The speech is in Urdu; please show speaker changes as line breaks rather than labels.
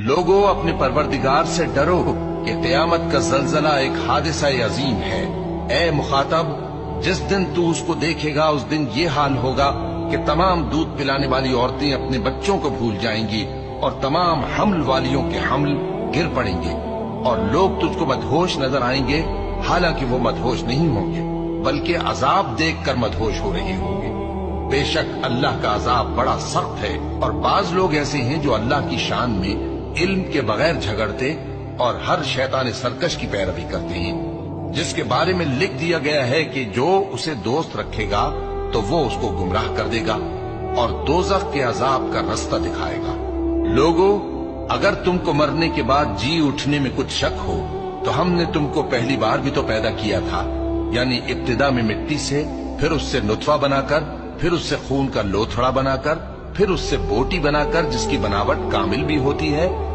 لوگوں اپنے پروردگار سے ڈرو کہ قیامت کا زلزلہ ایک حادثہ عظیم ہے۔ اے مخاطب، جس دن تو اس کو دیکھے گا اس دن یہ حال ہوگا کہ تمام دودھ پلانے والی عورتیں اپنے بچوں کو بھول جائیں گی اور تمام حمل والیوں کے حمل گر پڑیں گے، اور لوگ تجھ کو مدہوش نظر آئیں گے، حالانکہ وہ مدہوش نہیں ہوں گے بلکہ عذاب دیکھ کر مدہوش ہو رہے ہوں گے۔ بے شک اللہ کا عذاب بڑا سخت ہے، اور بعض لوگ ایسے ہیں جو اللہ کی شان میں علم کے بغیر جھگڑتے اور ہر شیطان سرکش کی پیروی کرتے ہیں، جس کے بارے میں لکھ دیا گیا ہے کہ جو اسے دوست رکھے گا تو وہ اس کو گمراہ کر دے گا اور دوزخ کے عذاب کا رستہ دکھائے گا۔ لوگو، اگر تم کو مرنے کے بعد جی اٹھنے میں کچھ شک ہو تو ہم نے تم کو پہلی بار بھی تو پیدا کیا تھا، یعنی ابتدا میں مٹی سے، پھر اس سے نطفہ بنا کر، پھر اس سے خون کا لوتھڑا بنا کر، پھر اس سے بوٹی بنا کر جس کی بناوٹ کامل بھی ہوتی ہے